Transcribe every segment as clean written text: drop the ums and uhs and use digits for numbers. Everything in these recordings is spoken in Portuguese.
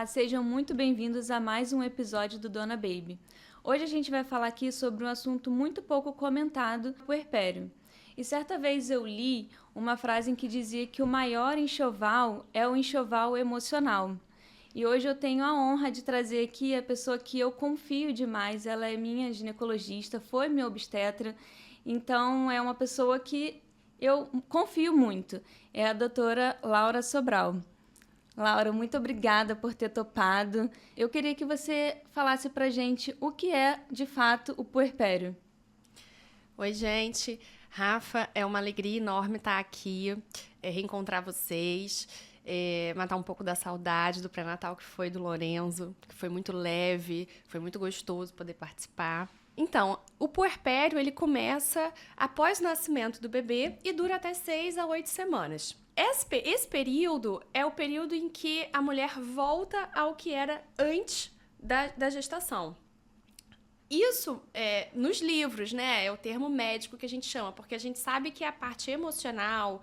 sejam muito bem-vindos a mais um episódio do Dona Baby. Hoje a gente vai falar aqui sobre um assunto muito pouco comentado, o puerpério. E certa vez eu li uma frase em que dizia que o maior enxoval é o enxoval emocional. E hoje eu tenho a honra de trazer aqui a pessoa que eu confio demais, ela é minha ginecologista, foi minha obstetra, então é uma pessoa que eu confio muito, é a doutora Laura Sobral. Laura, muito obrigada por ter topado. Eu queria que você falasse pra gente o que é, de fato, o puerpério. Oi, gente. Rafa, é uma alegria enorme estar aqui, reencontrar vocês, matar um pouco da saudade do pré-natal que foi do Lorenzo, que foi muito leve, foi muito gostoso poder participar. Então, o puerpério, ele começa após o nascimento do bebê e dura até 6 a 8 semanas. Esse período é o período em que a mulher volta ao que era antes da gestação. Isso, nos livros, né, é o termo médico que a gente chama, porque a gente sabe que a parte emocional,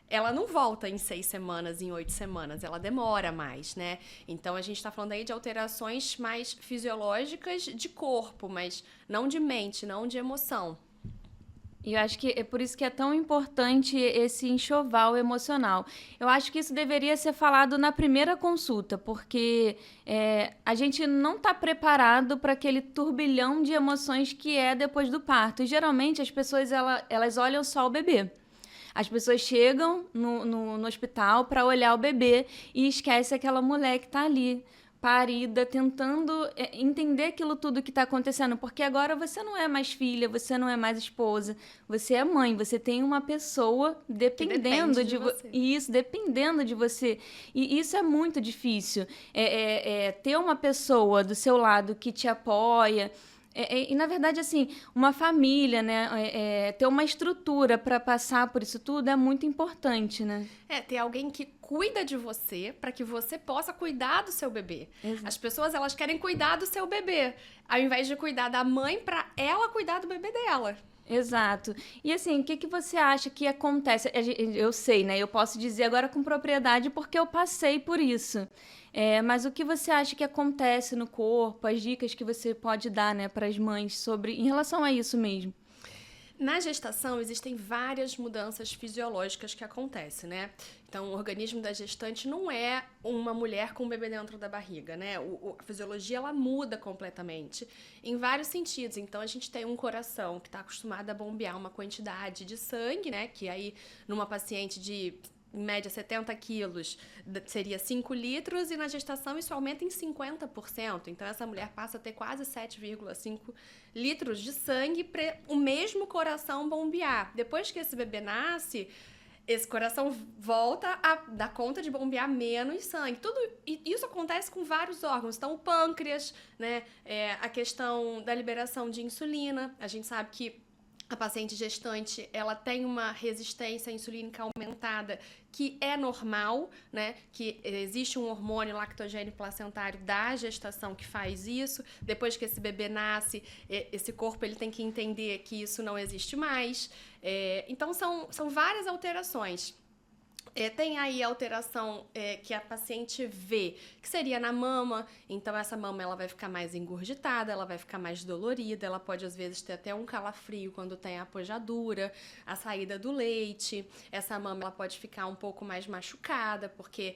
ela não volta em 6 semanas, em 8 semanas, ela demora mais, né? Então, a gente tá falando aí de alterações mais fisiológicas de corpo, mas não de mente, não de emoção. E eu acho que é por isso que é tão importante esse enxoval emocional. Eu acho que isso deveria ser falado na primeira consulta, porque a gente não está preparado para aquele turbilhão de emoções que é depois do parto. E geralmente as pessoas elas olham só o bebê. As pessoas chegam no hospital para olhar o bebê e esquece aquela mulher que está ali, parida, tentando entender aquilo tudo que está acontecendo, porque agora você não é mais filha, você não é mais esposa, você é mãe, você tem uma pessoa dependendo de você. isso, dependendo de você. E isso é muito difícil. Ter uma pessoa do seu lado que te apoia. E, na verdade, assim, uma família, né? Ter uma estrutura para passar por isso tudo é muito importante, né? Ter alguém que cuida de você para que você possa cuidar do seu bebê. Exato. As pessoas, elas querem cuidar do seu bebê, ao invés de cuidar da mãe para ela cuidar do bebê dela. Exato. E assim, o que você acha que acontece? Eu sei, né? Eu posso dizer agora com propriedade porque eu passei por isso. Mas o que você acha que acontece no corpo, as dicas que você pode dar, né, para as mães em relação a isso mesmo? Na gestação, existem várias mudanças fisiológicas que acontecem, né? Então, o organismo da gestante não é uma mulher com um bebê dentro da barriga, né? A fisiologia, ela muda completamente em vários sentidos. Então, a gente tem um coração que está acostumado a bombear uma quantidade de sangue, né? Que aí, numa paciente de em média 70 quilos, seria 5 litros, e na gestação isso aumenta em 50%. Então, essa mulher passa a ter quase 7,5 litros de sangue para o mesmo coração bombear. Depois que esse bebê nasce, esse coração volta a dar conta de bombear menos sangue. E isso acontece com vários órgãos. Então, o pâncreas, né, a questão da liberação de insulina. A gente sabe que a paciente gestante, ela tem uma resistência insulínica aumentada, que é normal, né? Que existe um hormônio lactogênio placentário da gestação que faz isso. Depois que esse bebê nasce, esse corpo ele tem que entender que isso não existe mais. Então, são várias alterações. Tem aí a alteração que a paciente vê, que seria na mama. Então, essa mama ela vai ficar mais engurgitada, ela vai ficar mais dolorida, ela pode, às vezes, ter até um calafrio quando tem a pojadura, a saída do leite. Essa mama ela pode ficar um pouco mais machucada, porque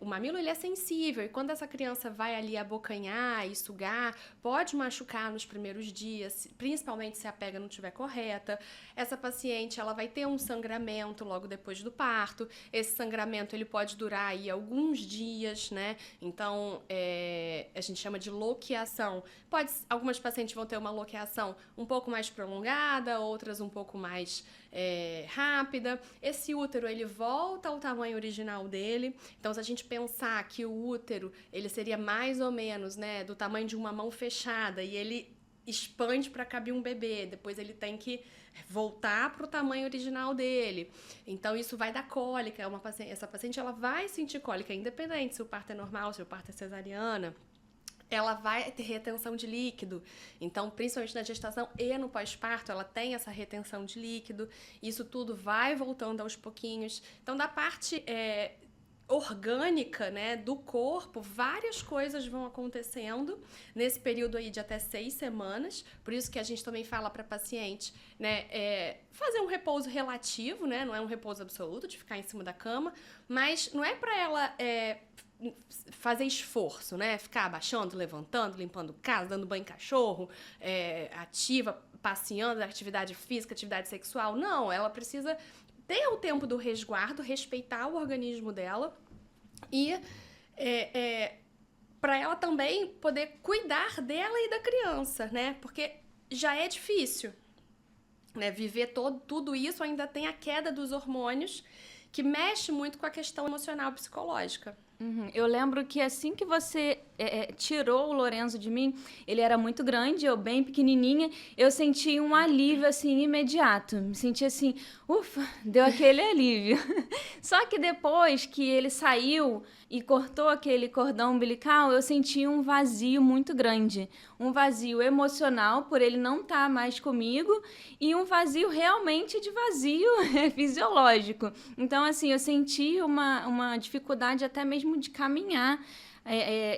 o mamilo ele é sensível, e quando essa criança vai ali abocanhar e sugar, pode machucar nos primeiros dias, principalmente se a pega não estiver correta. Essa paciente ela vai ter um sangramento logo depois do parto. Esse sangramento ele pode durar aí alguns dias, né? Então, a gente chama de loqueação. Algumas pacientes vão ter uma loqueação um pouco mais prolongada, outras um pouco mais rápida. Esse útero, ele volta ao tamanho original dele. Então, se a gente pensar que o útero, ele seria mais ou menos, né, do tamanho de uma mão fechada, e ele expande para caber um bebê, depois ele tem que voltar para o tamanho original dele. Então, isso vai dar cólica. Essa paciente ela vai sentir cólica, independente se o parto é normal, se o parto é cesariana. Ela vai ter retenção de líquido. Então, principalmente na gestação e no pós-parto, ela tem essa retenção de líquido. Isso tudo vai voltando aos pouquinhos. Então, da parte orgânica, né, do corpo, várias coisas vão acontecendo nesse período aí de até 6 semanas. Por isso que a gente também fala para paciente, né, fazer um repouso relativo, né, não é um repouso absoluto de ficar em cima da cama, mas não é para ela fazer esforço, né, ficar abaixando, levantando, limpando casa, dando banho em cachorro, ativa, passeando, atividade física, atividade sexual. Não, ela precisa ter o tempo do resguardo, respeitar o organismo dela e para ela também poder cuidar dela e da criança, né? Porque já é difícil, né? Viver tudo isso, ainda tem a queda dos hormônios, que mexe muito com a questão emocional e psicológica. Eu lembro que assim que você tirou o Lorenzo de mim, ele era muito grande, eu bem pequenininha, eu senti um alívio, assim, imediato. Me senti assim, ufa, deu aquele alívio. Só que depois que ele saiu e cortou aquele cordão umbilical, eu senti um vazio muito grande. Um vazio emocional, por ele não estar mais comigo, e um vazio realmente de vazio fisiológico. Então, assim, eu senti uma dificuldade até mesmo de caminhar.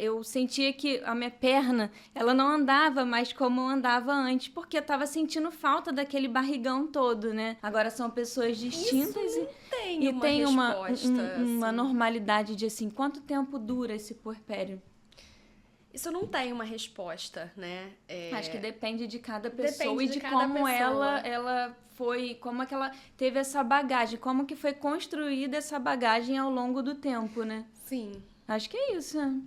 Eu sentia que a minha perna, ela não andava mais como andava antes, porque eu estava sentindo falta daquele barrigão todo, né? Agora são pessoas distintas e tem uma assim, normalidade de, assim, quanto tempo dura esse puerpério? Isso não tem uma resposta, né? Acho que depende de cada pessoa Depende e de cada como pessoa. ela foi, como é que ela teve essa bagagem, como que foi construída essa bagagem ao longo do tempo, né? Sim. Acho que é isso, né?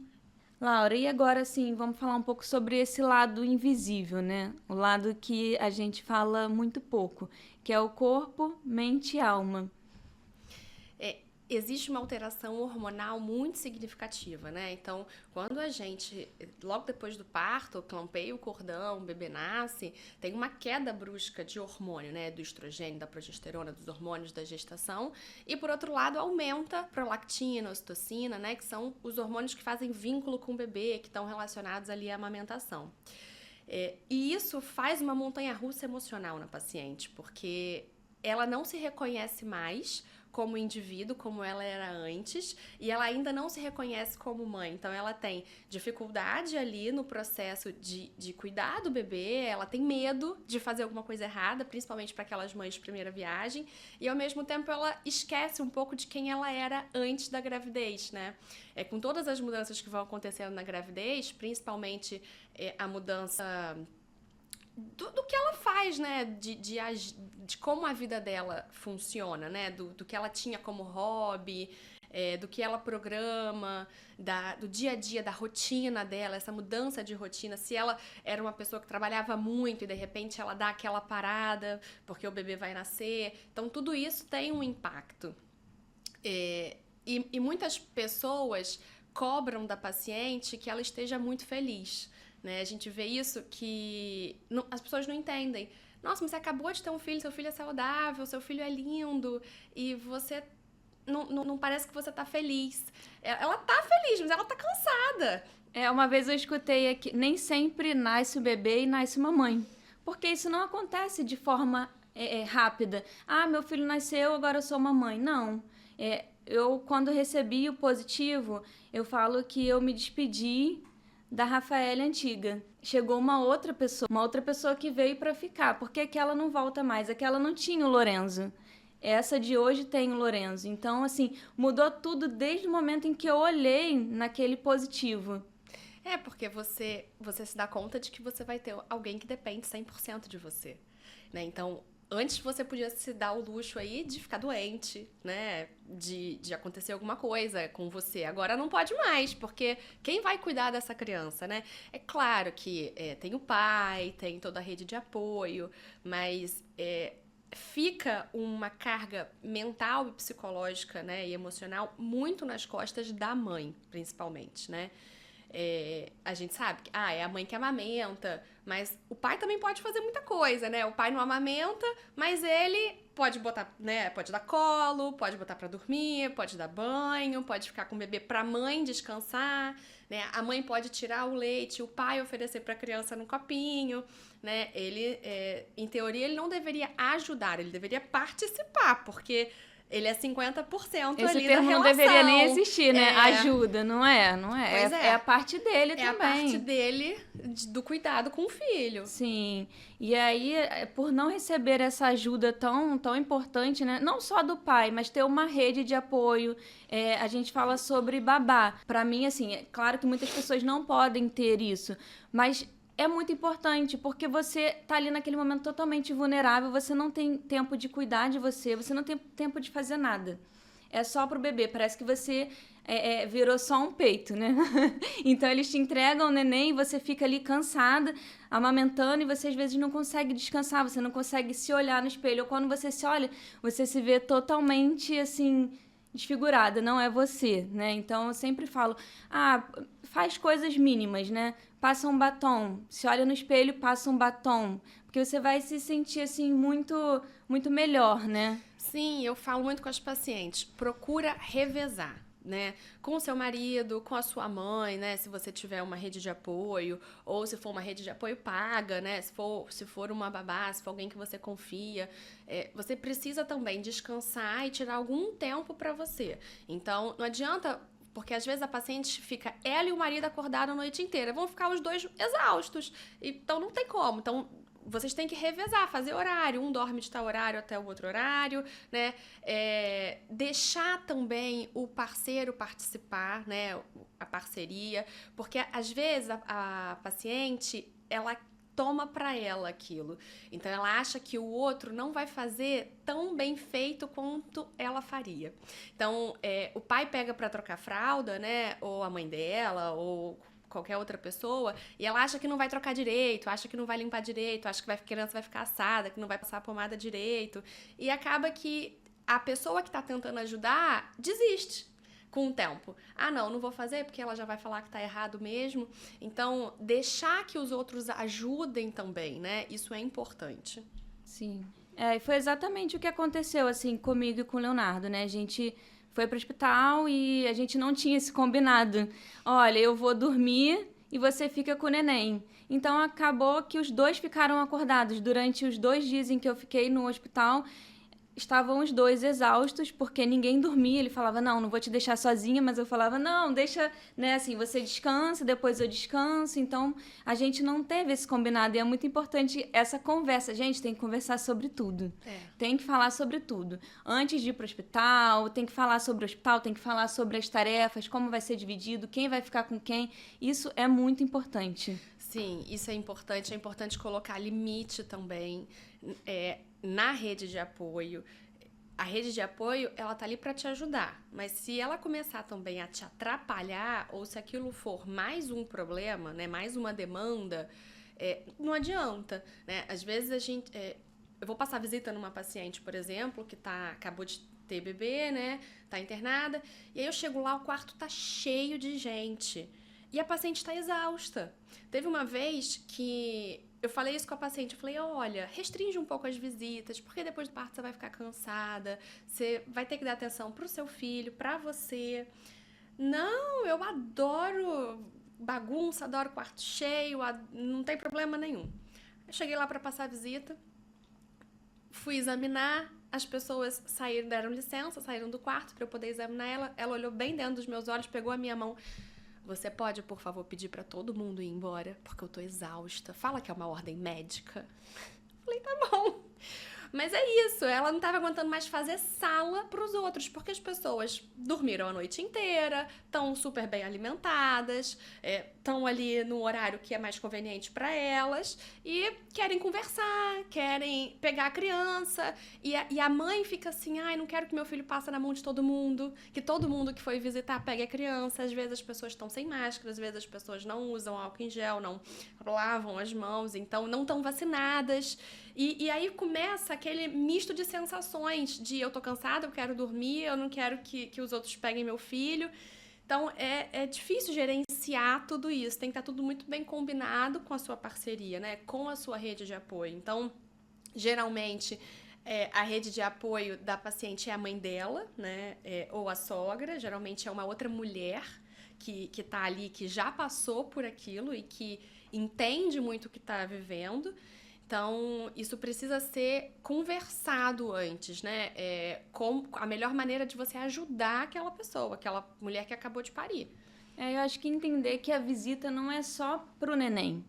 Laura, e agora sim, vamos falar um pouco sobre esse lado invisível, né? O lado que a gente fala muito pouco, que é o corpo, mente e alma. Existe uma alteração hormonal muito significativa, né? Então, quando a gente, logo depois do parto, clampeia o cordão, o bebê nasce, tem uma queda brusca de hormônio, né? Do estrogênio, da progesterona, dos hormônios da gestação. E, por outro lado, aumenta a prolactina, a ocitocina, né? Que são os hormônios que fazem vínculo com o bebê, que estão relacionados ali à amamentação. E isso faz uma montanha-russa emocional na paciente, porque ela não se reconhece mais como indivíduo, como ela era antes, e ela ainda não se reconhece como mãe. Então, ela tem dificuldade ali no processo de cuidar do bebê, ela tem medo de fazer alguma coisa errada, principalmente para aquelas mães de primeira viagem, e ao mesmo tempo ela esquece um pouco de quem ela era antes da gravidez, né? Com todas as mudanças que vão acontecendo na gravidez, principalmente a mudança do que ela faz, né? De como a vida dela funciona, né? Do que ela tinha como hobby, do que ela programa, do dia a dia, da rotina dela, essa mudança de rotina. Se ela era uma pessoa que trabalhava muito e de repente ela dá aquela parada porque o bebê vai nascer. Então, tudo isso tem um impacto. E muitas pessoas cobram da paciente que ela esteja muito feliz. Né? A gente vê isso que as pessoas não entendem. Nossa, mas você acabou de ter um filho, seu filho é saudável, seu filho é lindo, e você não parece que você tá feliz. Ela tá feliz, mas ela tá cansada. Uma vez eu escutei aqui, nem sempre nasce o bebê e nasce uma mãe. Porque isso não acontece de forma rápida. Ah, meu filho nasceu, agora eu sou uma mãe. Não. Eu, quando recebi o positivo, eu falo que eu me despedi da Rafaela antiga. Chegou uma outra pessoa que veio para ficar, porque aquela não volta mais, aquela não tinha o Lorenzo. Essa de hoje tem o Lorenzo. Então, assim, mudou tudo desde o momento em que eu olhei naquele positivo. Porque você se dá conta de que você vai ter alguém que depende 100% de você, né? Então, antes você podia se dar o luxo aí de ficar doente, né? De acontecer alguma coisa com você. Agora não pode mais, porque quem vai cuidar dessa criança, né? É claro que tem o pai, tem toda a rede de apoio, mas fica uma carga mental e psicológica, né? E emocional muito nas costas da mãe, principalmente, né? A gente sabe que é a mãe que amamenta, mas o pai também pode fazer muita coisa, né? O pai não amamenta, mas ele pode botar, né? Pode dar colo, pode botar pra dormir, pode dar banho, pode ficar com o bebê pra mãe descansar, né? A mãe pode tirar o leite, o pai oferecer pra criança num copinho, né? Ele, em teoria, ele não deveria ajudar, ele deveria participar, porque Ele é 50% Esse ali da termo relação. não deveria nem existir, né? É. Ajuda, não é? Não é? Pois É a parte dele É também. a parte dele do cuidado com o filho. Sim, e aí, por não receber essa ajuda tão importante, né? Não só do pai, mas ter uma rede de apoio. A gente fala sobre babá. Pra mim, assim, é claro que muitas pessoas não podem ter isso, mas é muito importante, porque você tá ali naquele momento totalmente vulnerável, você não tem tempo de cuidar de você, você não tem tempo de fazer nada. É só pro bebê, parece que você virou só um peito, né? Então eles te entregam o neném e você fica ali cansada, amamentando, e você às vezes não consegue descansar, você não consegue se olhar no espelho. Ou quando você se olha, você se vê totalmente assim, desfigurada, não é você, né? Então eu sempre falo, faz coisas mínimas, né? Passa um batom, se olha no espelho, passa um batom, porque você vai se sentir assim muito, muito melhor, né? Sim, eu falo muito com as pacientes, procura revezar, né? Com o seu marido, com a sua mãe, né? Se você tiver uma rede de apoio, ou se for uma rede de apoio paga, né? Se for uma babá, se for alguém que você confia, você precisa também descansar e tirar algum tempo para você. Então, não adianta. Porque às vezes a paciente fica, ela e o marido acordaram a noite inteira, vão ficar os dois exaustos. Então não tem como. Então vocês têm que revezar, fazer horário. Um dorme de tal horário até o outro horário, né? Deixar também o parceiro participar, né? A parceria. Porque às vezes a paciente, ela toma pra ela aquilo. Então ela acha que o outro não vai fazer tão bem feito quanto ela faria. Então o pai pega pra trocar fralda, né? Ou a mãe dela, ou qualquer outra pessoa, e ela acha que não vai trocar direito, acha que não vai limpar direito, acha que a criança vai ficar assada, que não vai passar a pomada direito, e acaba que a pessoa que tá tentando ajudar desiste com o tempo. Não vou fazer porque ela já vai falar que tá errado mesmo. Então, deixar que os outros ajudem também, né? Isso é importante. Sim. E foi exatamente o que aconteceu, assim, comigo e com o Leonardo, né? A gente foi pro hospital e a gente não tinha esse combinado. Olha, eu vou dormir e você fica com o neném. Então, acabou que os dois ficaram acordados. Durante os 2 dias em que eu fiquei no hospital, estavam os dois exaustos, porque ninguém dormia. Ele falava, não vou te deixar sozinha, mas eu falava, não, deixa, né, assim, você descansa, depois eu descanso. Então, a gente não teve esse combinado, e é muito importante essa conversa. Gente, tem que conversar sobre tudo. Tem que falar sobre tudo. Antes de ir pro hospital, tem que falar sobre o hospital, tem que falar sobre as tarefas, como vai ser dividido, quem vai ficar com quem. Isso é muito importante. Sim, isso é importante colocar limite também. Na rede de apoio, a rede de apoio, ela tá ali para te ajudar, mas se ela começar também a te atrapalhar, ou se aquilo for mais um problema, né, mais uma demanda, não adianta, né? Às vezes eu vou passar visita numa paciente, por exemplo, que acabou de ter bebê, né, tá internada, e aí eu chego lá, o quarto tá cheio de gente, e a paciente tá exausta. Teve uma vez que eu falei isso com a paciente, eu falei, olha, restringe um pouco as visitas, porque depois do parto você vai ficar cansada, você vai ter que dar atenção pro seu filho, pra você. Não, eu adoro bagunça, adoro quarto cheio, não tem problema nenhum. Eu cheguei lá pra passar a visita, fui examinar, as pessoas deram licença, saíram do quarto pra eu poder examinar ela. Ela olhou bem dentro dos meus olhos, pegou a minha mão. Você pode, por favor, pedir pra todo mundo ir embora? Porque eu tô exausta. Fala que é uma ordem médica. Falei, tá bom. Mas é isso, ela não estava aguentando mais fazer sala para os outros, porque as pessoas dormiram a noite inteira, estão super bem alimentadas, estão ali no horário que é mais conveniente para elas e querem conversar, querem pegar a criança. E a mãe fica assim, não quero que meu filho passe na mão de todo mundo, que todo mundo que foi visitar pegue a criança. Às vezes as pessoas estão sem máscara, às vezes as pessoas não usam álcool em gel, não lavam as mãos, então não estão vacinadas. E aí começa aquele misto de sensações de eu tô cansada, eu quero dormir, eu não quero que os outros peguem meu filho. Então é difícil gerenciar tudo isso, tem que estar tudo muito bem combinado com a sua parceria, né? Com a sua rede de apoio. Então, geralmente, a rede de apoio da paciente é a mãe dela, né? Ou a sogra, geralmente é uma outra mulher que tá ali, que já passou por aquilo e que entende muito o que tá vivendo. Então, isso precisa ser conversado antes, né? Com a melhor maneira de você ajudar aquela pessoa, aquela mulher que acabou de parir. Eu acho que entender que a visita não é só pro neném.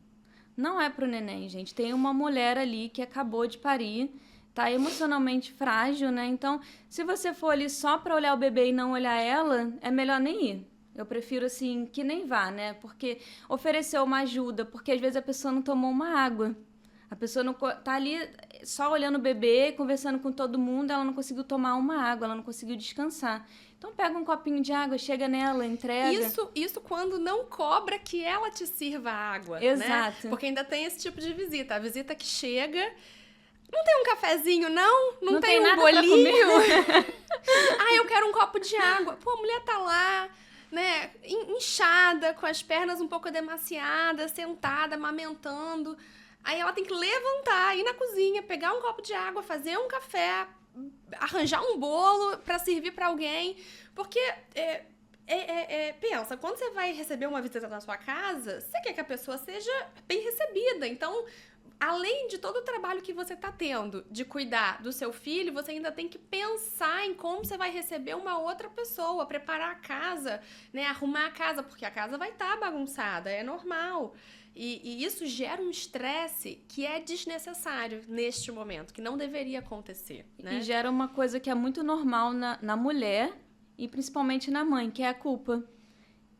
Não é pro neném, gente. Tem uma mulher ali que acabou de parir, tá emocionalmente frágil, né? Então, se você for ali só pra olhar o bebê e não olhar ela, é melhor nem ir. Eu prefiro, assim, que nem vá, né? Porque oferecer uma ajuda, porque às vezes a pessoa não tomou uma água. A pessoa não tá ali só olhando o bebê, conversando com todo mundo, ela não conseguiu tomar uma água, ela não conseguiu descansar. Então pega um copinho de água, chega nela, entrega. Isso quando não cobra que ela te sirva água, Exato. né? Porque ainda tem esse tipo de visita. A visita que chega, não tem um cafezinho, não? Não tem um nada bolinho? Eu quero um copo de água. Pô, a mulher tá lá, né, inchada, com as pernas um pouco demasiadas, sentada, amamentando. Aí ela tem que levantar, ir na cozinha, pegar um copo de água, fazer um café, arranjar um bolo pra servir pra alguém. Porque, pensa, quando você vai receber uma visita na sua casa, você quer que a pessoa seja bem recebida. Então, além de todo o trabalho que você tá tendo de cuidar do seu filho, você ainda tem que pensar em como você vai receber uma outra pessoa, preparar a casa, né, arrumar a casa, porque a casa vai estar bagunçada, é normal. E isso gera um estresse que é desnecessário neste momento, que não deveria acontecer, né? E gera uma coisa que é muito normal na mulher e principalmente na mãe, que é a culpa.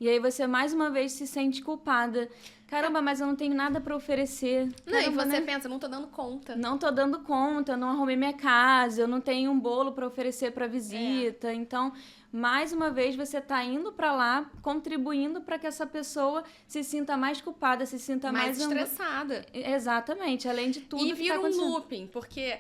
E aí você mais uma vez se sente culpada. Caramba, mas eu não tenho nada pra oferecer. Não, Caramba, e você né? pensa, não tô dando conta. Não tô dando conta, eu não arrumei minha casa, eu não tenho um bolo pra oferecer pra visita. Então, mais uma vez você tá indo pra lá, contribuindo pra que essa pessoa se sinta mais culpada, se sinta mais estressada. Exatamente, além de tudo E que vira tá um acontecendo. looping, porque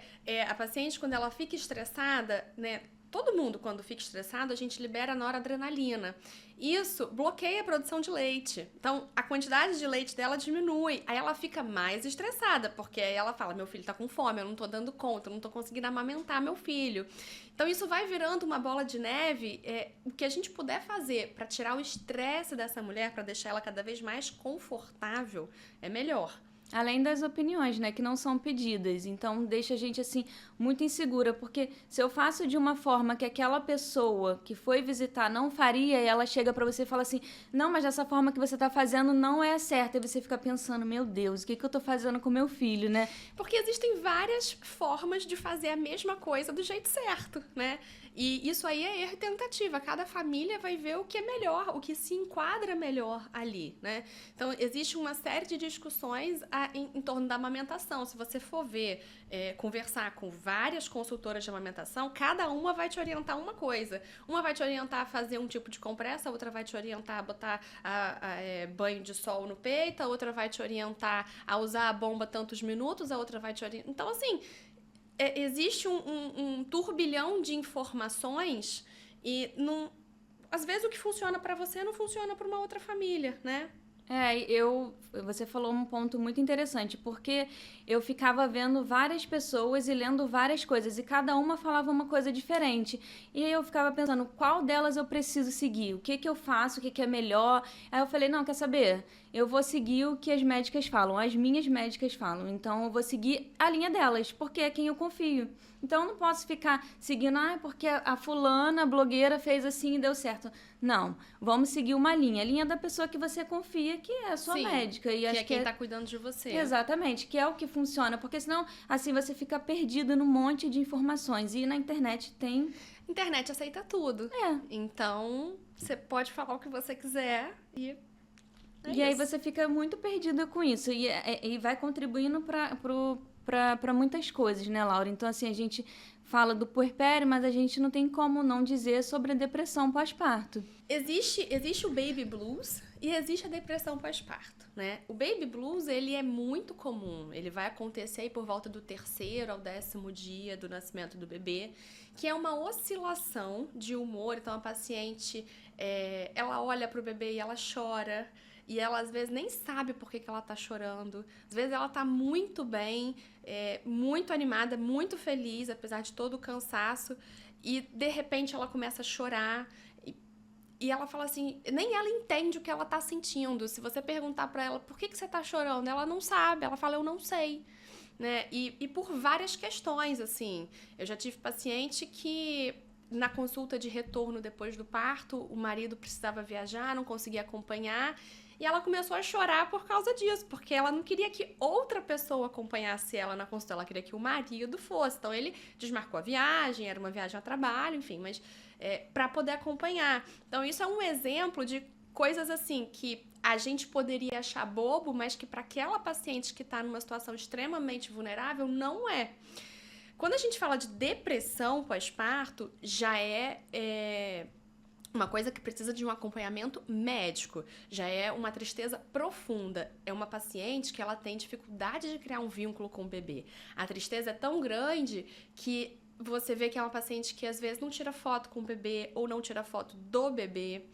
a paciente, quando ela fica estressada, né? Todo mundo, quando fica estressado, a gente libera noradrenalina. Isso bloqueia a produção de leite. Então, a quantidade de leite dela diminui. Aí ela fica mais estressada, porque aí ela fala, meu filho tá com fome, eu não tô dando conta, eu não tô conseguindo amamentar meu filho. Então, isso vai virando uma bola de neve. O que a gente puder fazer para tirar o estresse dessa mulher, para deixar ela cada vez mais confortável, é melhor. Além das opiniões, né, que não são pedidas. Então, deixa a gente, assim, muito insegura. Porque se eu faço de uma forma que aquela pessoa que foi visitar não faria, e ela chega pra você e fala assim, não, mas dessa forma que você tá fazendo não é certa. E você fica pensando, meu Deus, o que eu tô fazendo com meu filho, né? Porque existem várias formas de fazer a mesma coisa do jeito certo, né? E isso aí é erro e tentativa. Cada família vai ver o que é melhor, o que se enquadra melhor ali, né? Então, existe uma série de discussões em torno da amamentação. Se você for ver, conversar com várias consultoras de amamentação, cada uma vai te orientar uma coisa. Uma vai te orientar a fazer um tipo de compressa, a outra vai te orientar a botar banho de sol no peito, a outra vai te orientar a usar a bomba tantos minutos, a outra vai te orientar... Então, assim... existe um turbilhão de informações e às vezes o que funciona para você não funciona para uma outra família, né? Você falou um ponto muito interessante, porque eu ficava vendo várias pessoas e lendo várias coisas, e cada uma falava uma coisa diferente. E aí eu ficava pensando, qual delas eu preciso seguir? O que eu faço? O que é melhor? Aí eu falei, não, quer saber? Eu vou seguir o que as médicas falam, as minhas médicas falam. Então eu vou seguir a linha delas, porque é quem eu confio. Então eu não posso ficar seguindo, porque a fulana, a blogueira, fez assim e deu certo. Não, vamos seguir uma linha. A linha da pessoa que você confia, que é a sua médica. E que acho é quem tá cuidando de você. Exatamente, que é o que funciona. Porque senão, assim, você fica perdido num monte de informações. E na internet tem... Internet aceita tudo. Então, você pode falar o que você quiser e... aí você fica muito perdida com isso. E vai contribuindo para muitas coisas, né, Laura? Então, assim, a gente fala do puerpério, mas a gente não tem como não dizer sobre a depressão pós-parto. Existe o baby blues e existe a depressão pós-parto, né? O baby blues, ele é muito comum. Ele vai acontecer aí por volta do 3º ao 10º dia do nascimento do bebê, que é uma oscilação de humor. Então, a paciente, ela olha pro bebê e ela chora. E ela, às vezes, nem sabe por que ela tá chorando. Às vezes, ela tá muito bem, muito animada, muito feliz, apesar de todo o cansaço. E, de repente, ela começa a chorar. E ela fala assim, nem ela entende o que ela tá sentindo. Se você perguntar pra ela, por que você tá chorando? Ela não sabe. Ela fala, eu não sei. né? E por várias questões, assim. Eu já tive paciente que na consulta de retorno depois do parto, o marido precisava viajar, não conseguia acompanhar, e ela começou a chorar por causa disso, porque ela não queria que outra pessoa acompanhasse ela na consulta, ela queria que o marido fosse. Então ele desmarcou a viagem, era uma viagem a trabalho, enfim, mas para poder acompanhar. Então isso é um exemplo de coisas assim que a gente poderia achar bobo, mas que para aquela paciente que está numa situação extremamente vulnerável, não é. Quando a gente fala de depressão pós-parto, já é uma coisa que precisa de um acompanhamento médico, já é uma tristeza profunda. É uma paciente que ela tem dificuldade de criar um vínculo com o bebê. A tristeza é tão grande que você vê que é uma paciente que às vezes não tira foto com o bebê ou não tira foto do bebê.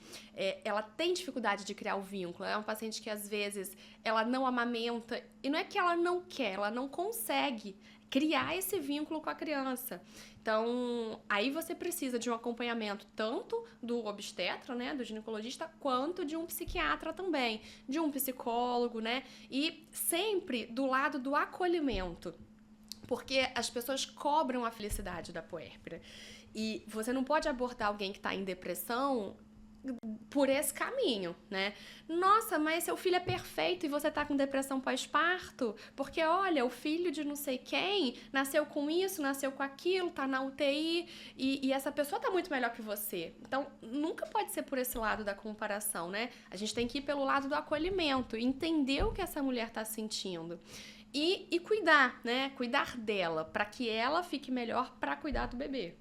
Ela tem dificuldade de criar o vínculo. É uma paciente que às vezes ela não amamenta. E não é que ela não quer, ela não consegue criar esse vínculo com a criança. Então, aí você precisa de um acompanhamento tanto do obstetra, né, do ginecologista, quanto de um psiquiatra também, de um psicólogo, né, e sempre do lado do acolhimento, porque as pessoas cobram a felicidade da puérpera. E você não pode abordar alguém que está em depressão por esse caminho, né? Nossa, mas seu filho é perfeito e você tá com depressão pós-parto? Porque, olha, o filho de não sei quem nasceu com isso, nasceu com aquilo, tá na UTI e essa pessoa tá muito melhor que você. Então, nunca pode ser por esse lado da comparação, né? A gente tem que ir pelo lado do acolhimento, entender o que essa mulher tá sentindo. E cuidar, né? Cuidar dela, para que ela fique melhor para cuidar do bebê.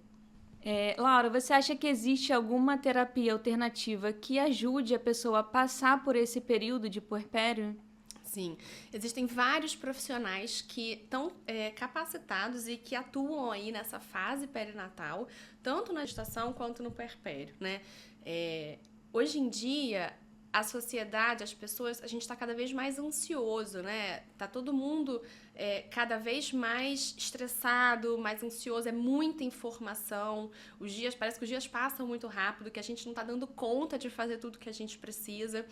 Laura, você acha que existe alguma terapia alternativa que ajude a pessoa a passar por esse período de puerpério? Sim, existem vários profissionais que estão capacitados e que atuam aí nessa fase perinatal, tanto na gestação quanto no puerpério, né? Hoje em dia, a sociedade, as pessoas, a gente está cada vez mais ansioso, né? Tá todo mundo cada vez mais estressado, mais ansioso, é muita informação. Parece que os dias passam muito rápido, que a gente não está dando conta de fazer tudo que a gente precisa.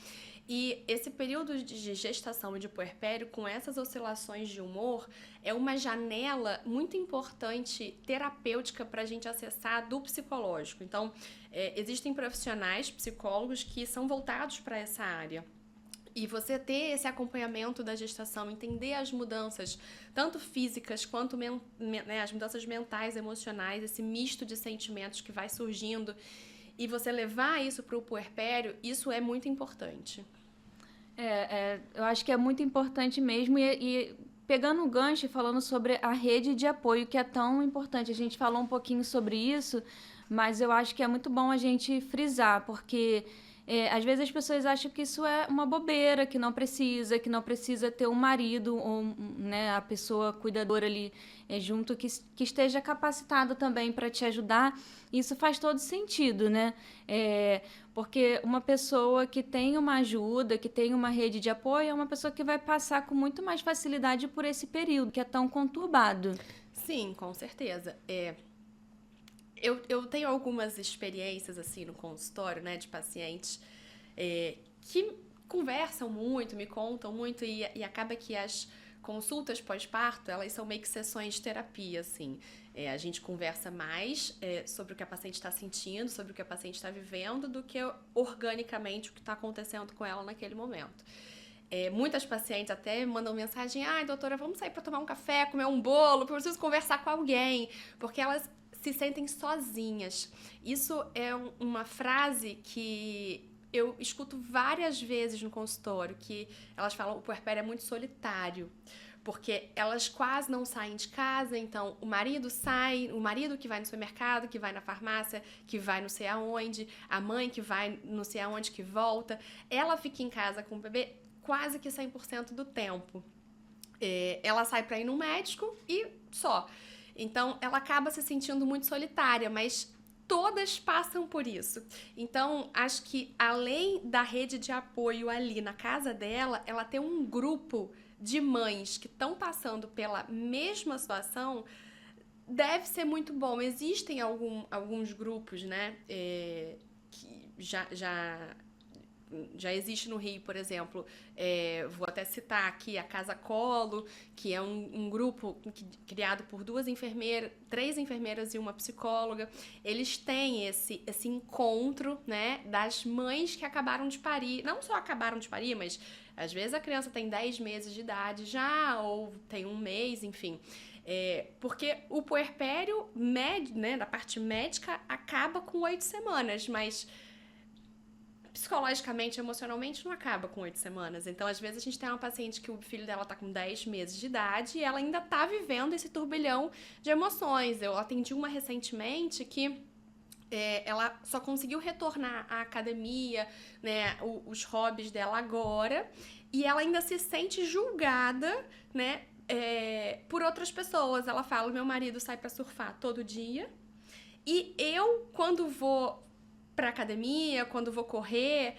E esse período de gestação e de puerpério, com essas oscilações de humor, é uma janela muito importante, terapêutica, para a gente acessar do psicológico. Então, existem profissionais, psicólogos, que são voltados para essa área. E você ter esse acompanhamento da gestação, entender as mudanças, tanto físicas quanto as mudanças mentais, emocionais, esse misto de sentimentos que vai surgindo, e você levar isso para o puerpério, isso é muito importante. Eu acho que é muito importante mesmo, e pegando o gancho e falando sobre a rede de apoio, que é tão importante. A gente falou um pouquinho sobre isso, mas eu acho que é muito bom a gente frisar, porque às vezes as pessoas acham que isso é uma bobeira, que não precisa ter um marido ou, né, a pessoa cuidadora ali junto que esteja capacitado também para te ajudar. Isso faz todo sentido, né? Porque uma pessoa que tem uma ajuda, que tem uma rede de apoio, é uma pessoa que vai passar com muito mais facilidade por esse período, que é tão conturbado. Sim, com certeza. Eu tenho algumas experiências, assim, no consultório, né, de pacientes que conversam muito, me contam muito, e acaba que as consultas pós-parto, elas são meio que sessões de terapia, assim. A gente conversa mais sobre o que a paciente está sentindo, sobre o que a paciente está vivendo, do que organicamente o que está acontecendo com ela naquele momento. Muitas pacientes até mandam mensagem: ai, doutora, vamos sair para tomar um café, comer um bolo, porque eu preciso conversar com alguém, porque elas se sentem sozinhas. Isso é uma frase que eu escuto várias vezes no consultório, que elas falam: o puerpério é muito solitário, porque elas quase não saem de casa. Então o marido sai, o marido que vai no supermercado, que vai na farmácia, que vai não sei aonde, a mãe que vai não sei aonde, que volta, ela fica em casa com o bebê quase que 100% do tempo. Ela sai para ir no médico e só. Então, ela acaba se sentindo muito solitária, mas todas passam por isso. Então, acho que além da rede de apoio ali na casa dela, ela tem um grupo de mães que estão passando pela mesma situação, deve ser muito bom. Existem alguns grupos, né, que já já existe no Rio, por exemplo, vou até citar aqui a Casa Colo, que é um grupo criado por 3 enfermeiras e uma psicóloga. Eles têm esse encontro, né, das mães que acabaram de parir. Não só acabaram de parir, mas às vezes a criança tem 10 meses de idade já, ou tem 1 mês, enfim. Porque o puerpério, né, da parte médica, acaba com 8 semanas, mas psicologicamente, emocionalmente, não acaba com 8 semanas. Então, às vezes, a gente tem uma paciente que o filho dela tá com 10 meses de idade e ela ainda tá vivendo esse turbilhão de emoções. Eu atendi uma recentemente que ela só conseguiu retornar à academia, né, os hobbies dela agora, e ela ainda se sente julgada, né, por outras pessoas. Ela fala, meu marido sai pra surfar todo dia, e eu, quando vou pra academia, quando vou correr,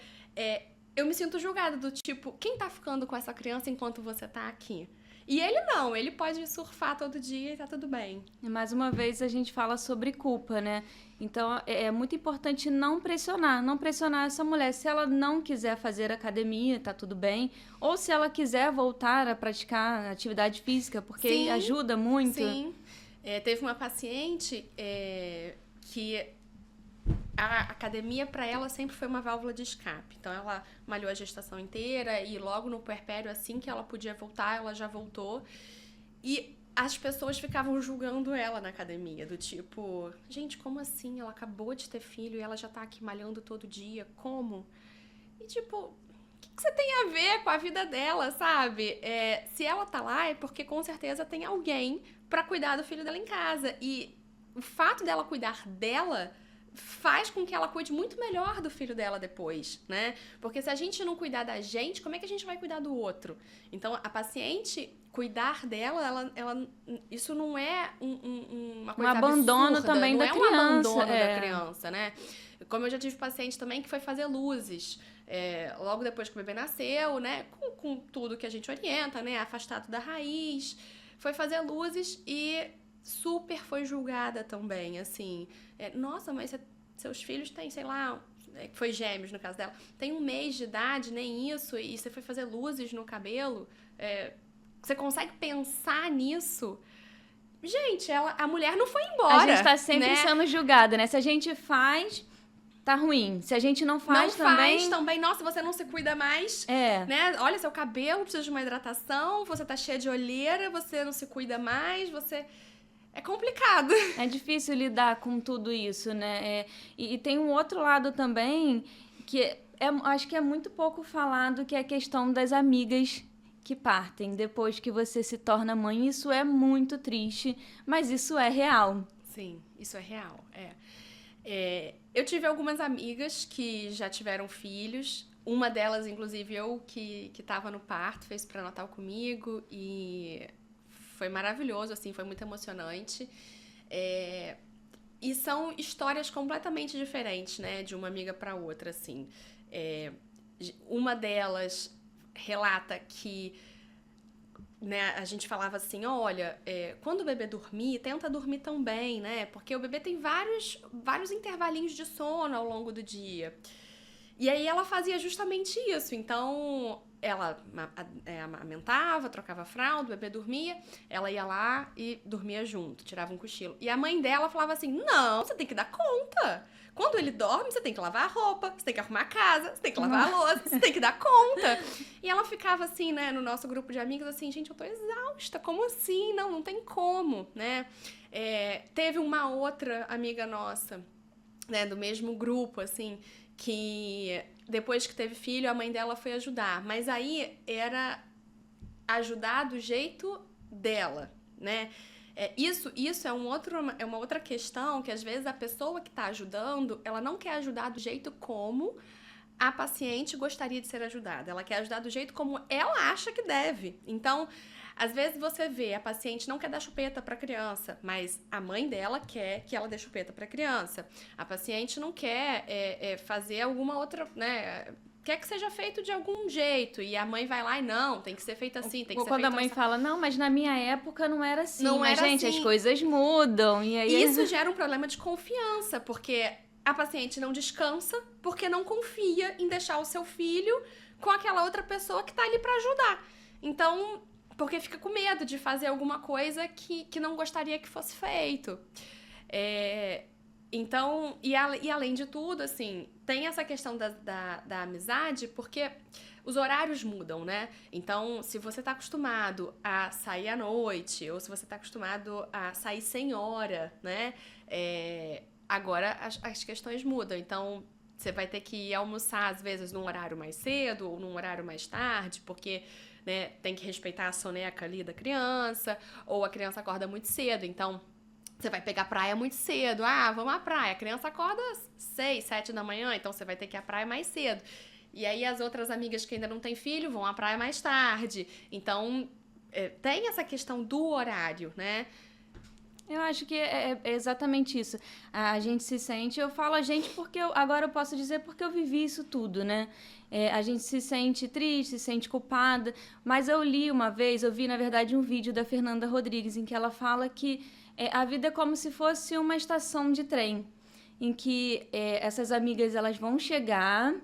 eu me sinto julgada do tipo, quem tá ficando com essa criança enquanto você tá aqui? E ele não, ele pode surfar todo dia e tá tudo bem. E mais uma vez a gente fala sobre culpa, né? Então é muito importante não pressionar essa mulher. Se ela não quiser fazer academia, tá tudo bem. Ou se ela quiser voltar a praticar atividade física, porque Sim, ajuda muito. Sim. Teve uma paciente que a academia para ela sempre foi uma válvula de escape. Então ela malhou a gestação inteira e logo no puerpério, assim que ela podia voltar, ela já voltou. E as pessoas ficavam julgando ela na academia, do tipo, gente, como assim? Ela acabou de ter filho e ela já tá aqui malhando todo dia, como? E tipo, o que você tem a ver com a vida dela, sabe? Se ela tá lá é porque com certeza tem alguém pra cuidar do filho dela em casa. E o fato dela cuidar dela faz com que ela cuide muito melhor do filho dela depois, né? Porque se a gente não cuidar da gente, como é que a gente vai cuidar do outro? Então, a paciente, cuidar dela, isso não é uma coisa abandono absurda, também da criança. Não é um abandono da criança, né? Como eu já tive paciente também que foi fazer luzes, logo depois que o bebê nasceu, né? Com tudo que a gente orienta, né? Afastado da raiz, foi fazer luzes e super foi julgada também, assim. Nossa, mas seus filhos têm, sei lá, foi gêmeos no caso dela, tem 1 mês de idade, nem isso, e você foi fazer luzes no cabelo, você consegue pensar nisso? Gente, a mulher não foi embora. A gente tá sempre né? sendo julgada, né? Se a gente faz, tá ruim. Se a gente não faz também, nossa, você não se cuida mais, né? Olha, seu cabelo precisa de uma hidratação, você tá cheia de olheira, você não se cuida mais, você... É complicado. É difícil lidar com tudo isso, né? E tem um outro lado também, que acho que é muito pouco falado, que é a questão das amigas que partem depois que você se torna mãe. Isso é muito triste, mas isso é real. Sim, isso é real, eu tive algumas amigas que já tiveram filhos. Uma delas, inclusive, eu que tava no parto, fez pré-natal comigo e... foi maravilhoso, assim, foi muito emocionante. E são histórias completamente diferentes, né? De uma amiga para outra, assim. Uma delas relata que, né, a gente falava assim, olha, quando o bebê dormir, tenta dormir também, né? Porque o bebê tem vários intervalinhos de sono ao longo do dia. E aí ela fazia justamente isso. Então... ela amamentava, trocava a fralda, o bebê dormia, ela ia lá e dormia junto, tirava um cochilo. E a mãe dela falava assim, não, você tem que dar conta. Quando ele dorme, você tem que lavar a roupa, você tem que arrumar a casa, você tem que lavar a louça, você tem que dar conta. E ela ficava assim, né, no nosso grupo de amigos, assim, gente, eu tô exausta, como assim? Não tem como, né? Teve uma outra amiga nossa, né, do mesmo grupo, assim, que depois que teve filho, a mãe dela foi ajudar. Mas aí era ajudar do jeito dela, né? Isso é uma outra questão, que às vezes a pessoa que está ajudando, ela não quer ajudar do jeito como a paciente gostaria de ser ajudada. Ela quer ajudar do jeito como ela acha que deve. Então, às vezes você vê, a paciente não quer dar chupeta para a criança, mas a mãe dela quer que ela dê chupeta para a criança. A paciente não quer fazer alguma outra, né? Quer que seja feito de algum jeito. E a mãe vai lá e não, tem que ser feito assim, tem que ser quando feito a mãe assim. fala, não, mas na minha época não era assim. Não mas, era gente, assim. As coisas mudam. E aí Isso gera um problema de confiança, porque a paciente não descansa porque não confia em deixar o seu filho com aquela outra pessoa que tá ali para ajudar. Então, porque fica com medo de fazer alguma coisa que não gostaria que fosse feito. Então, e além de tudo, assim, tem essa questão da amizade, porque os horários mudam, né? Então, se você tá acostumado a sair à noite, ou se você tá acostumado a sair sem hora, né? Agora as questões mudam. Então, você vai ter que ir almoçar, às vezes, num horário mais cedo ou num horário mais tarde, porque, né, tem que respeitar a soneca ali da criança, ou a criança acorda muito cedo, então você vai pegar praia muito cedo. Ah, vamos à praia. A criança acorda às 6, 7 da manhã, então você vai ter que ir à praia mais cedo. E aí as outras amigas que ainda não têm filho vão à praia mais tarde. Então, tem essa questão do horário, né? Eu acho que é exatamente isso. A gente se sente, eu falo a gente porque agora eu posso dizer porque eu vivi isso tudo, né? A gente se sente triste, se sente culpada, mas eu vi na verdade um vídeo da Fernanda Rodrigues em que ela fala que a vida é como se fosse uma estação de trem, em que essas amigas elas vão chegar,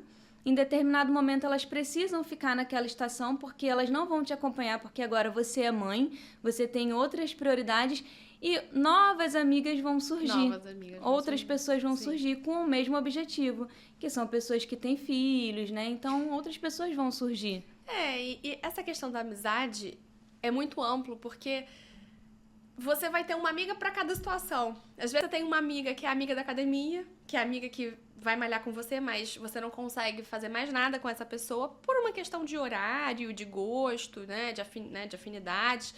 em determinado momento elas precisam ficar naquela estação porque elas não vão te acompanhar, porque agora você é mãe, você tem outras prioridades. E novas amigas vão surgir. Outras pessoas vão surgir com o mesmo objetivo, que são pessoas que têm filhos, né? Então, outras pessoas vão surgir. E essa questão da amizade é muito amplo, porque você vai ter uma amiga para cada situação. Às vezes você tem uma amiga que é amiga da academia, que é amiga que vai malhar com você, mas você não consegue fazer mais nada com essa pessoa por uma questão de horário, de gosto, né? De afinidades.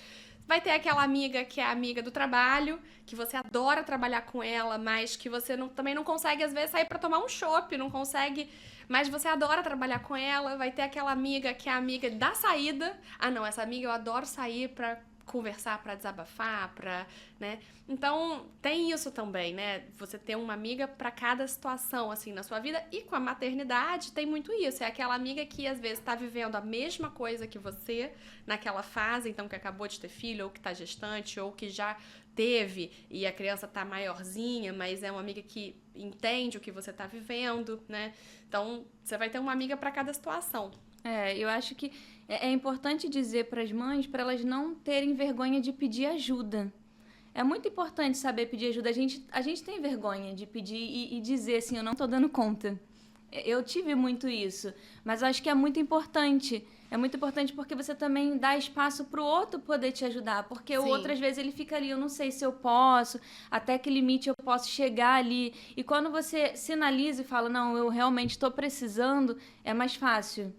Vai ter aquela amiga que é amiga do trabalho, que você adora trabalhar com ela, mas que você também não consegue, às vezes, sair pra tomar um chopp, não consegue, mas você adora trabalhar com ela. Vai ter aquela amiga que é amiga da saída. Ah, não, essa amiga eu adoro sair pra conversar, pra desabafar, né? Então, tem isso também, né? Você ter uma amiga pra cada situação, assim, na sua vida. E com a maternidade tem muito isso. É aquela amiga que, às vezes, tá vivendo a mesma coisa que você naquela fase, então, que acabou de ter filho, ou que tá gestante, ou que já teve e a criança tá maiorzinha, mas é uma amiga que entende o que você tá vivendo, né? Então, você vai ter uma amiga pra cada situação. Eu acho que é importante dizer para as mães, para elas não terem vergonha de pedir ajuda. É muito importante saber pedir ajuda. A gente tem vergonha de pedir e dizer assim, eu não tô dando conta. Eu tive muito isso, mas acho que é muito importante. É muito importante porque você também dá espaço pro outro poder te ajudar. Porque o outro, às vezes, ele fica ali, eu não sei se eu posso, até que limite eu posso chegar ali. E quando você sinaliza e fala, não, eu realmente estou precisando, é mais fácil.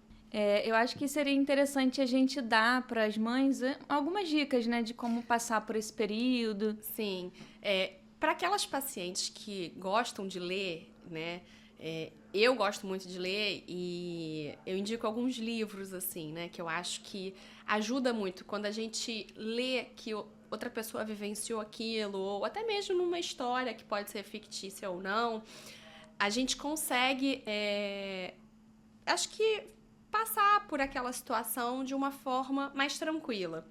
Eu acho que seria interessante a gente dar para as mães algumas dicas, né, de como passar por esse período. Sim. Para aquelas pacientes que gostam de ler, né, eu gosto muito de ler e eu indico alguns livros, assim, né, que eu acho que ajuda muito quando a gente lê que outra pessoa vivenciou aquilo, ou até mesmo numa história que pode ser fictícia ou não, a gente consegue, acho que passar por aquela situação de uma forma mais tranquila.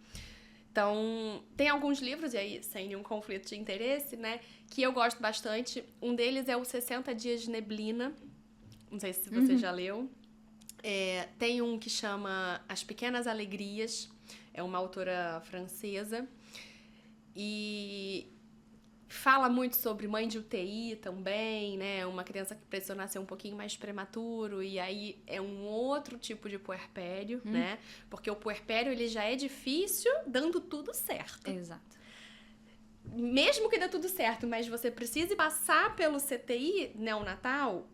Então, tem alguns livros, e aí, sem nenhum conflito de interesse, né, que eu gosto bastante. Um deles é o 60 Dias de Neblina. Não sei se você já leu. Tem um que chama As Pequenas Alegrias. É uma autora francesa. E fala muito sobre mãe de UTI também, né? Uma criança que precisou nascer um pouquinho mais prematuro, e aí é um outro tipo de puerpério, né? Porque o puerpério, ele já é difícil dando tudo certo. Exato. Mesmo que dê tudo certo, mas você precise passar pelo CTI neonatal,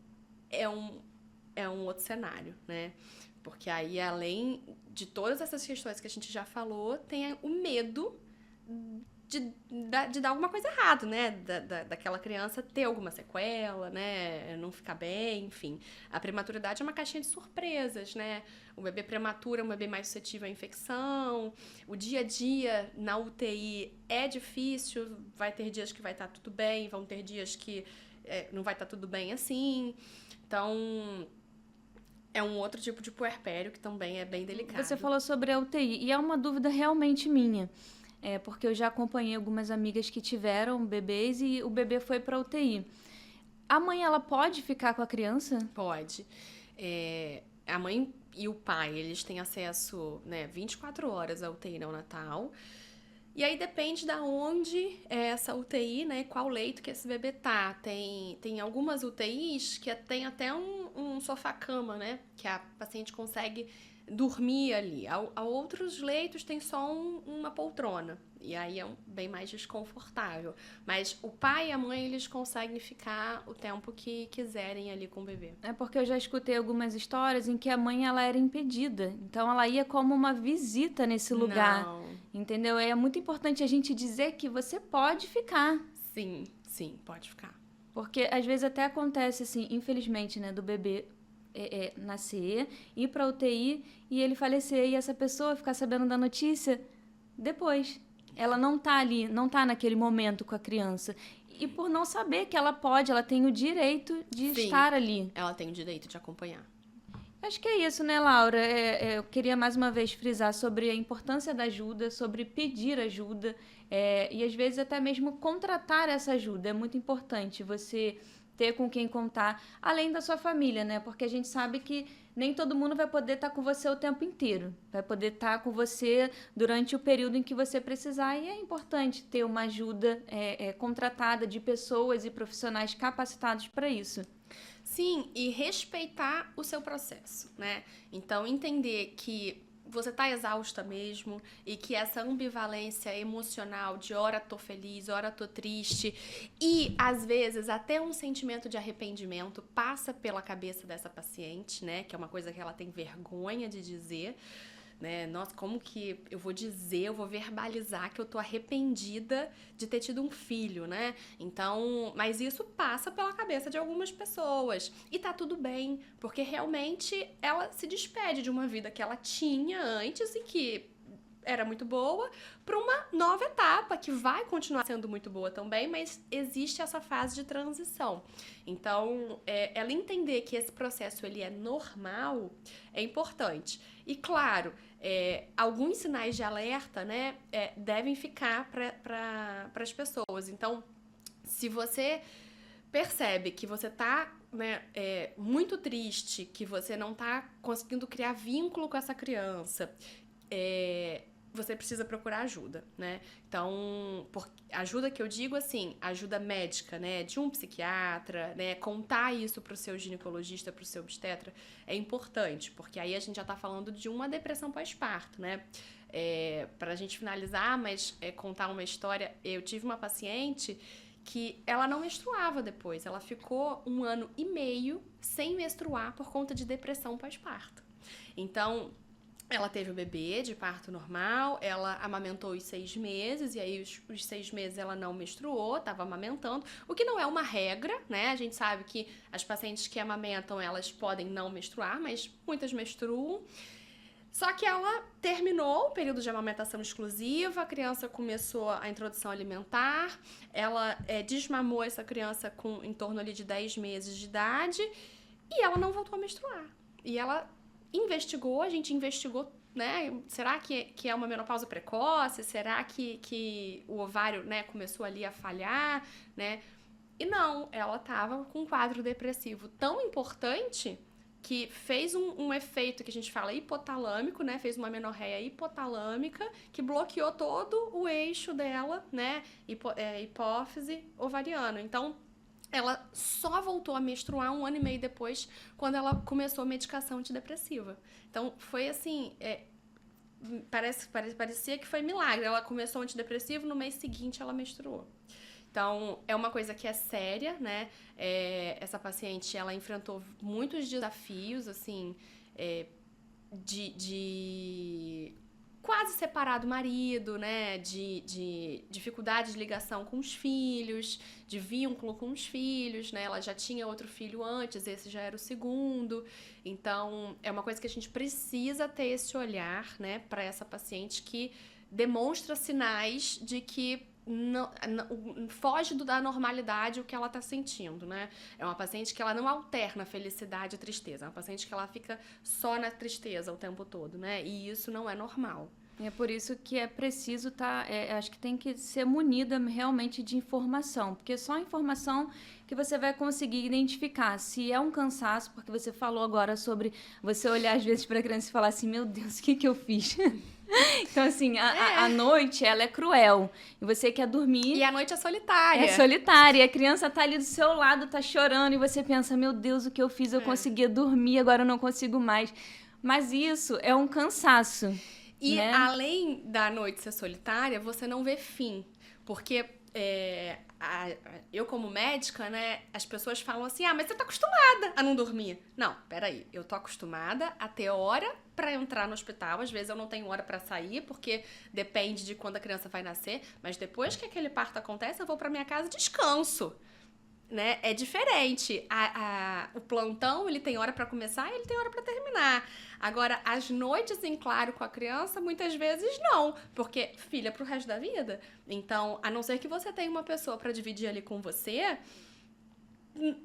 é um outro cenário, né? Porque aí, além de todas essas questões que a gente já falou, tem o medo de dar alguma coisa errada, né? Daquela criança ter alguma sequela, né? Não ficar bem, enfim. A prematuridade é uma caixinha de surpresas, né? O bebê prematuro é um bebê mais suscetível à infecção. O dia a dia na UTI é difícil. Vai ter dias que vai estar tudo bem, vão ter dias que não vai estar tudo bem assim. Então, é um outro tipo de puerpério que também é bem delicado. Você falou sobre a UTI, e é uma dúvida realmente minha. Porque eu já acompanhei algumas amigas que tiveram bebês e o bebê foi para UTI. A mãe, ela pode ficar com a criança? Pode. A mãe e o pai, eles têm acesso, né, 24 horas à UTI neonatal. E aí depende da onde é essa UTI, né, qual leito que esse bebê tá. Tem algumas UTIs que tem até um sofá-cama, né, que a paciente consegue dormir ali. A outros leitos tem só uma poltrona. E aí é bem mais desconfortável. Mas o pai e a mãe, eles conseguem ficar o tempo que quiserem ali com o bebê. É porque eu já escutei algumas histórias em que a mãe, ela era impedida. Então, ela ia como uma visita nesse lugar. Não. Entendeu? É muito importante a gente dizer que você pode ficar. Sim, pode ficar. Porque às vezes até acontece assim, infelizmente, né, do bebê nascer, ir pra UTI e ele falecer. E essa pessoa ficar sabendo da notícia depois. Ela não tá ali, não tá naquele momento com a criança. E por não saber que ela pode, ela tem o direito de estar ali. Ela tem o direito de acompanhar. Acho que é isso, né, Laura? Eu queria mais uma vez frisar sobre a importância da ajuda, sobre pedir ajuda e às vezes até mesmo contratar essa ajuda. É muito importante você ter com quem contar, além da sua família, né? Porque a gente sabe que nem todo mundo vai poder estar com você o tempo inteiro. Vai poder estar com você durante o período em que você precisar. E é importante ter uma ajuda contratada de pessoas e profissionais capacitados para isso. Sim, e respeitar o seu processo, né? Então, entender que você tá exausta mesmo e que essa ambivalência emocional de hora tô feliz, hora tô triste e, às vezes, até um sentimento de arrependimento passa pela cabeça dessa paciente, né? Que é uma coisa que ela tem vergonha de dizer, né? Nossa, como que eu vou dizer, eu vou verbalizar que eu tô arrependida de ter tido um filho, né? Então, mas isso passa pela cabeça de algumas pessoas. E tá tudo bem, porque realmente ela se despede de uma vida que ela tinha antes e que era muito boa, para uma nova etapa que vai continuar sendo muito boa também, mas existe essa fase de transição. Então, ela entender que esse processo ele é normal é importante. E claro, alguns sinais de alerta, né, devem ficar para as pessoas. Então, se você percebe que você tá, né, muito triste, que você não tá conseguindo criar vínculo com essa criança, você precisa procurar ajuda, né? Então, ajuda que eu digo assim, ajuda médica, né? De um psiquiatra, né? Contar isso pro seu ginecologista, pro seu obstetra é importante, porque aí a gente já tá falando de uma depressão pós-parto, né? Pra gente finalizar, mas contar uma história, eu tive uma paciente que ela não menstruava depois, ela ficou 1 ano e meio sem menstruar por conta de depressão pós-parto. Então, ela teve o bebê de parto normal, ela amamentou os 6 meses, e aí os 6 meses ela não menstruou, estava amamentando, o que não é uma regra, né? A gente sabe que as pacientes que amamentam, elas podem não menstruar, mas muitas menstruam. Só que ela terminou o período de amamentação exclusiva, a criança começou a introdução alimentar, ela desmamou essa criança com em torno ali de 10 meses de idade, e ela não voltou a menstruar. E ela a gente investigou, né? Será que é uma menopausa precoce? Será que o ovário, né, começou ali a falhar, né? E não, ela tava com um quadro depressivo tão importante que fez um efeito que a gente fala hipotalâmico, né? Fez uma menorreia hipotalâmica que bloqueou todo o eixo dela, né? Hipófise ovariano. Então, ela só voltou a menstruar 1 ano e meio depois, quando ela começou a medicação antidepressiva. Então, foi assim, parecia que foi milagre. Ela começou o antidepressivo, no mês seguinte ela menstruou. Então, é uma coisa que é séria, né? Essa paciente, ela enfrentou muitos desafios, assim, de quase separar do marido, né? De dificuldade de ligação com os filhos, de vínculo com os filhos, né? Ela já tinha outro filho antes, esse já era o segundo. Então, é uma coisa que a gente precisa ter esse olhar, né? Para essa paciente que demonstra sinais de que foge da normalidade o que ela tá sentindo, né? É uma paciente que ela não alterna felicidade e tristeza. É uma paciente que ela fica só na tristeza o tempo todo, né? E isso não é normal. E é por isso que é preciso acho que tem que ser munida realmente de informação, porque só a informação que você vai conseguir identificar se é um cansaço, porque você falou agora sobre você olhar às vezes para a criança e falar assim, meu Deus, o que eu fiz? Então, assim, a noite, ela é cruel. E você quer dormir... E a noite é solitária. É solitária. E a criança tá ali do seu lado, tá chorando. E você pensa, meu Deus, o que eu fiz? Eu conseguia dormir, agora eu não consigo mais. Mas isso é um cansaço. E né? além da noite ser solitária, você não vê fim. Porque eu, como médica, né, as pessoas falam assim, mas você tá acostumada a não dormir. Não, peraí, eu tô acostumada a ter hora pra entrar no hospital. Às vezes eu não tenho hora pra sair, porque depende de quando a criança vai nascer. Mas depois que aquele parto acontece, eu vou pra minha casa e descanso. Né? É diferente. O plantão, ele tem hora pra começar e ele tem hora pra terminar. Agora, as noites em claro com a criança, muitas vezes não, porque filha pro resto da vida. Então, a não ser que você tenha uma pessoa pra dividir ali com você,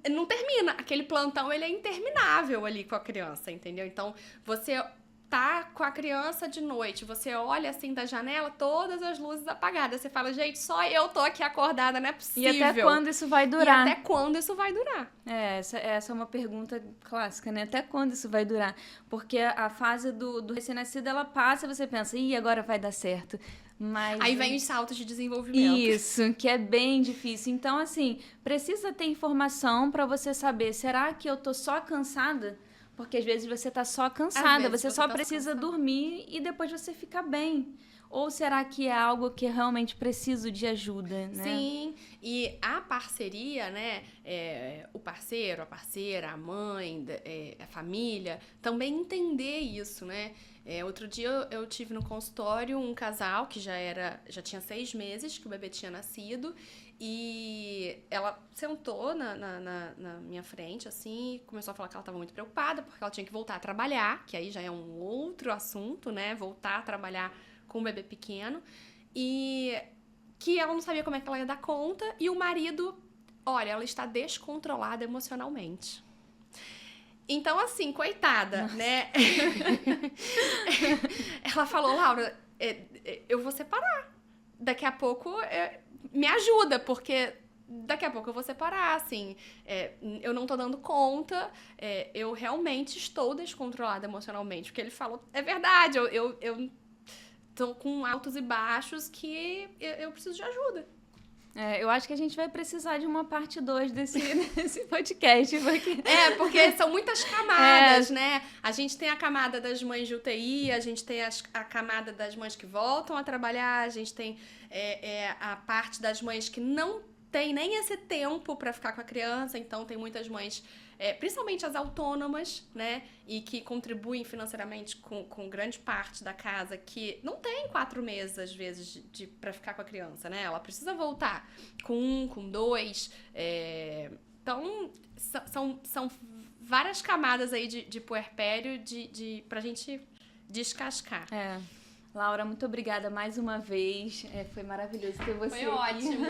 não termina. Aquele plantão, ele é interminável ali com a criança, entendeu? Então, você tá com a criança de noite, você olha assim da janela, todas as luzes apagadas. Você fala, gente, só eu tô aqui acordada, não é possível. E até quando isso vai durar? E até quando isso vai durar? Essa é uma pergunta clássica, né? Até quando isso vai durar? Porque a fase do recém-nascido, ela passa e você pensa, agora vai dar certo. Mas aí vem os saltos de desenvolvimento. Isso, que é bem difícil. Então, assim, precisa ter informação pra você saber, será que eu tô só cansada? Porque às vezes você tá só cansada, você só precisa dormir e depois você fica bem. Ou será que é algo que realmente preciso de ajuda, né? Sim, e a parceria, né, o parceiro, a parceira, a mãe, a família, também entender isso, né? Outro dia eu tive no consultório um casal que já tinha 6 meses que o bebê tinha nascido. E ela sentou na minha frente, assim, e começou a falar que ela estava muito preocupada, porque ela tinha que voltar a trabalhar, que aí já é um outro assunto, né? Voltar a trabalhar com um bebê pequeno. E que ela não sabia como é que ela ia dar conta. E o marido, olha, ela está descontrolada emocionalmente. Então, assim, coitada, Nossa. Né? Ela falou, Laura, eu vou separar. Daqui a pouco... me ajuda, porque daqui a pouco eu vou separar, assim, eu não tô dando conta, eu realmente estou descontrolada emocionalmente, porque ele falou, é verdade, eu tô com altos e baixos que eu preciso de ajuda. Eu acho que a gente vai precisar de uma parte 2 desse podcast. Porque são muitas camadas, né? A gente tem a camada das mães de UTI, a gente tem a camada das mães que voltam a trabalhar, a gente tem a parte das mães que não tem nem esse tempo para ficar com a criança, então tem muitas mães, principalmente as autônomas, né? E que contribuem financeiramente com grande parte da casa, que não tem 4 meses, às vezes, para ficar com a criança, né? Ela precisa voltar com 1, com 2. Então, são várias camadas aí de puerpério pra gente descascar. Laura, muito obrigada mais uma vez. Foi maravilhoso ter você aqui. Foi ótimo.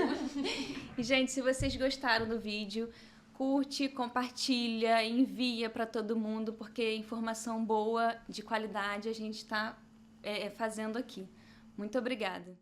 E, gente, se vocês gostaram do vídeo, curte, compartilha, envia para todo mundo, porque informação boa, de qualidade, a gente está fazendo aqui. Muito obrigada.